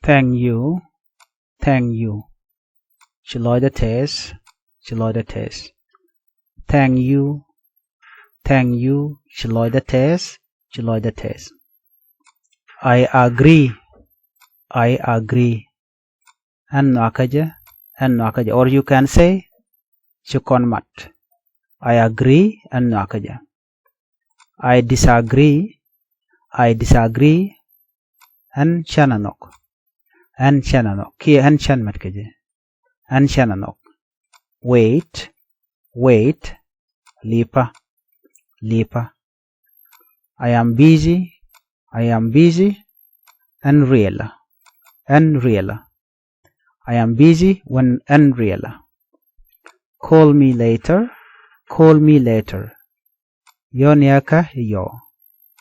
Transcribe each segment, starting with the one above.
Thank you. Thank you. Shloida test. Shloida test. Thank you. Thank you. Shloida test. Shloida test. I agree. I agree. And nakaja. And nakaja. Or you can say shukon mat. I agree and nakaja. I disagree. I disagree and shananok. And shananok. Ki and shan mat kaje. And shananok. Wait. Wait. Lipa. Lipa. I am busy. I am busy and real. And real. I am busy when and real. Call me later. Call me later. Yoniaka yo.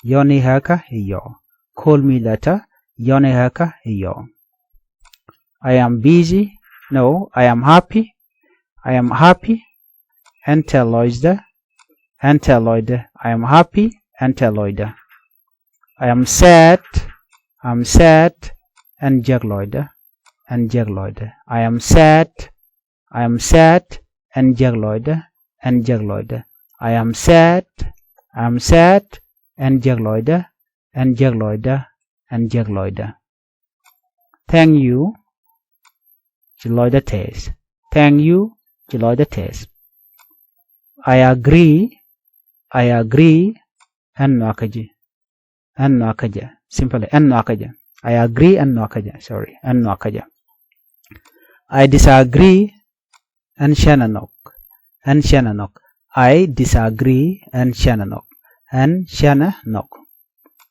Yonihaka yo. Call me later. Yonihaka yo. I am busy. No, I am happy. I am happy. Enteloide. Enteloide. I am happy. Enteloide. I am sad. I'm sad. And jagloide. And jagloide. I am sad. I am sad. And jagloide. And jagloide. I am sad. I am sad. And jagloide. And jagloide. And jagloide. Thank you. Jagloide test. Thank you. Jagloide test. I agree. I agree. And nakaji. And nakaja. Simply. And nakaja. I agree and nakaja. Sorry. And nakaja. I disagree and shananok. And shananok. I disagree and shananok. And shananok.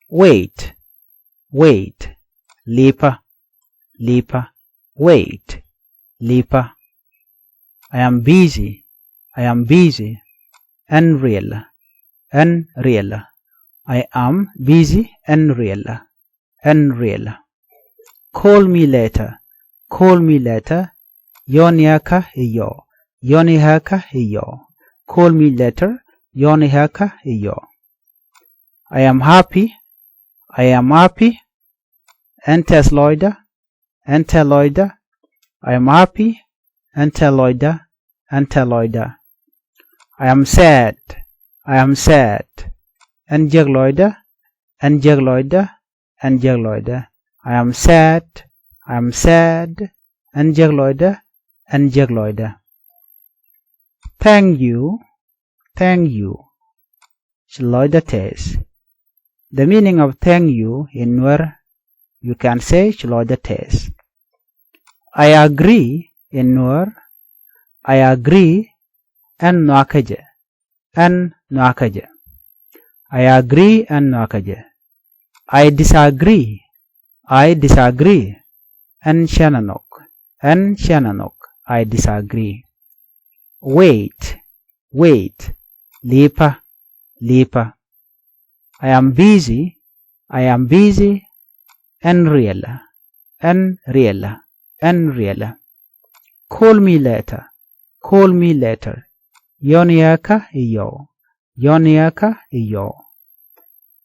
Wait. Wait. Lipa. Lipa. Wait. Lipa. I am busy. I am busy. And real. And real. I am busy and real. And real. Call me later. Call me later. Yoniaka yo. Yonihaka yo. Call me later. Yonihaka yo. I am happy. I am happy. Enteloida. Enteloida. I am happy. Enteloida. Enteloida. I am sad. I am sad. And jagloida. And jagloida. And jagloida. I am sad. I am sad. And jagloida. And jagloida. Thank you. Thank you. Shloida test. The meaning of thank you in Nuer, you can say shloida test. I agree in Nuer. I agree and nakaja. And nakaja. I agree and nakaja. I disagree. I disagree. And shananok. And shananok. I disagree. Wait. Wait. Lipa. Lipa. I am busy. I am busy. And real. And real. And real. Call me later. Call me later. Yoniaka yo. Yoniaka yo.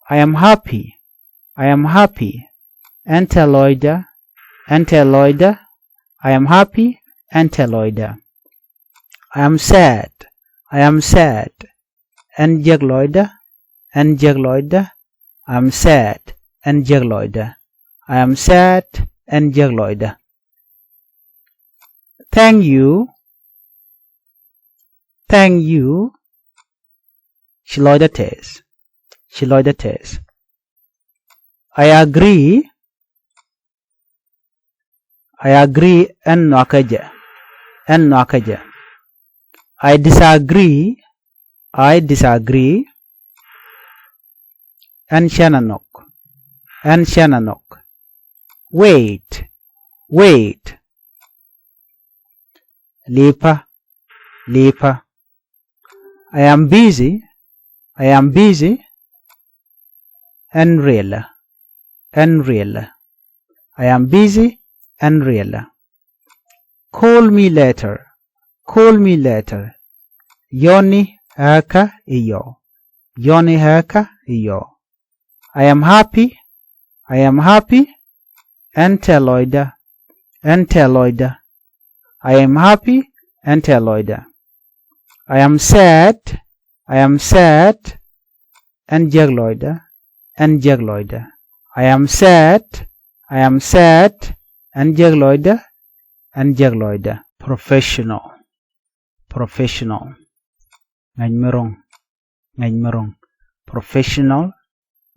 I am happy. I am happy. Enteloida. Enteloida. I am happy. Enteloida. I am sad. I am sad. And jagloida. And jagloida. I am sad. And jagloida. I am sad. And jagloida. Thank you. Thank you. Shloida test. Shloida test. I agree. I agree and nakaja. And nakaja. I disagree. I disagree. And shananok. And shananok. Wait. Wait. Lipa. Lipa. I am busy. I am busy. And real. And real. I am busy and real. Call me later. Call me later. Yoni haka iyo. Yoni haka iyo. I am happy. I am happy. enteloida, enteloida. I am happy, enteloida. I am sad, enjegloida, enjegloida. I am sad, enjegloida, enjegloida. Professional, professional. Ngajmerong, ngajmerong. Professional,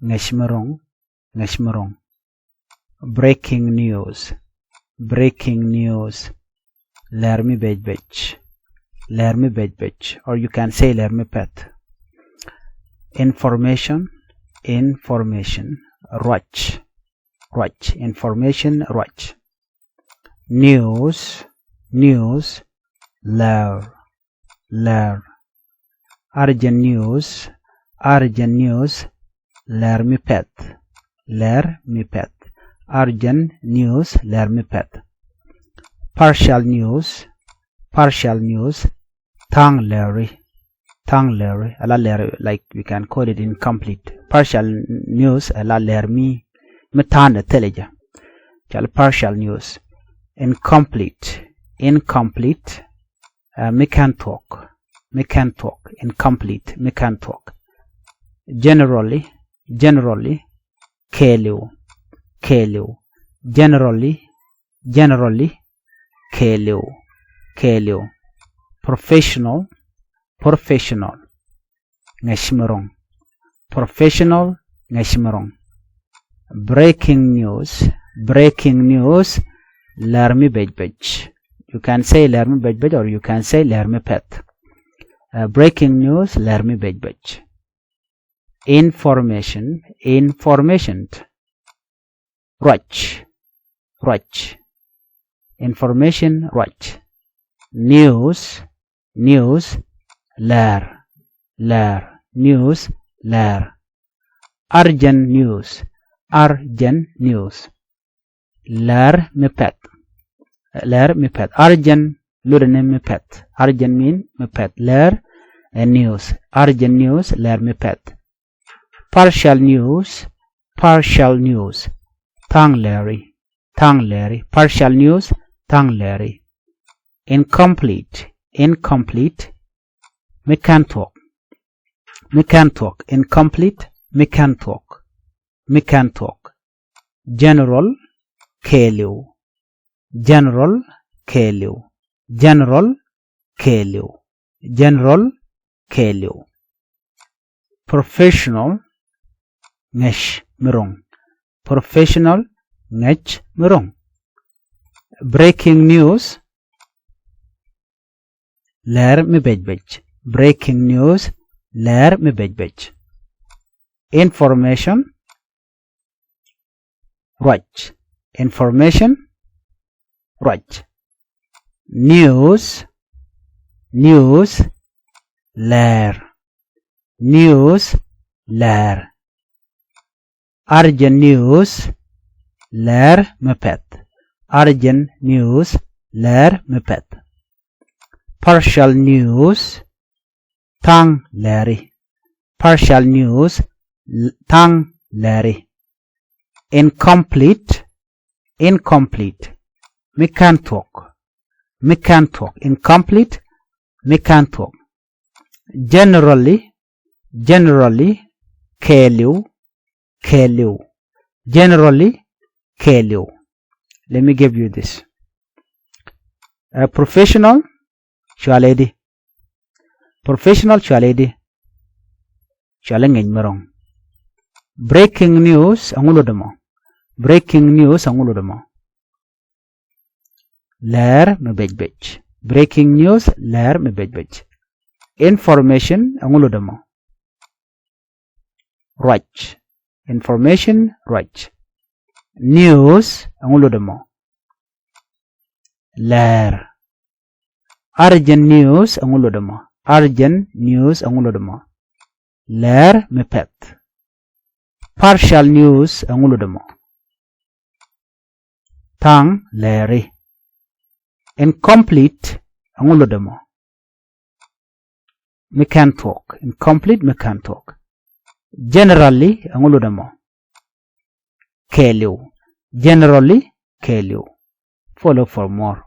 ngajmerong, ngajmerong. Breaking news, breaking news. Lermi bej, lermi bej, or you can say lermi pet. Information, information. Ruch, ruch. Information, ruch. News, news. Ler, ler. Urgent news, urgent news. Lermi pet, lermi pet. Urgent news, lermi pet. Partial news, partial news. Tang Larry, ala Larry, like we can call it incomplete. Partial news, ala Larry, metana teleja. Partial news. Incomplete, incomplete. Me can talk, incomplete, me can talk. Generally, generally. Kelu, kelu. Generally, generally. Kelu, kelu. Professional, professional. Ngashmerong, professional, ngashmerong. Breaking news, breaking news. Lermi bej. You can say lermi bej or you can say lermi pet. Breaking news, lermi bej. Information, information. Ruch, ruch. Information, ruch. News, news. Ler, ler. News, ler. Urgent news, urgent news. Ler me pet, ler me pet. Urgent lurene me pet. Urgent mean me pet. Ler and news, urgent news. Ler me pet. Partial news, partial news. Tang Larry, tang Larry. Partial news, tang Larry. Incomplete, incomplete. Me can talk, me can talk. Incomplete, me can talk, me can talk. General, kelu, general, kelu, general, kelu, general, kelu. Professional, ngesh merong, professional, ngesh merong. Breaking news, ler me bej. Breaking news, ler me bej. Information, ruch. Information, ruch. News, news. Ler, news, ler. Urgent news, ler me pet. Urgent news, ler me pet. Partial news, tang Larry. Partial news, tang Larry. Incomplete, incomplete. Me can talk, me can talk. Incomplete, me can talk. Generally, generally. Kelu, kelu. Generally, kelu. Let me give you this. Professional, shaledi. Professional, shaledi. Shaleng merong. Breaking news, angulodamo. Breaking news, angulodamo. Ler me bej. Breaking news, ler me bej. Information, angulodamo. Ruch. Information, ruch. News, angulodamo. Ler. Urgent news, angulodamo. Urgent news, angulodamo. Ler me pet. Partial news, angulodamo. Tang Larry. Incomplete, angulodamo. Me can talk. Incomplete, me can talk. Generally, angulodamo. Kelu. Generally, kill you. Follow for more.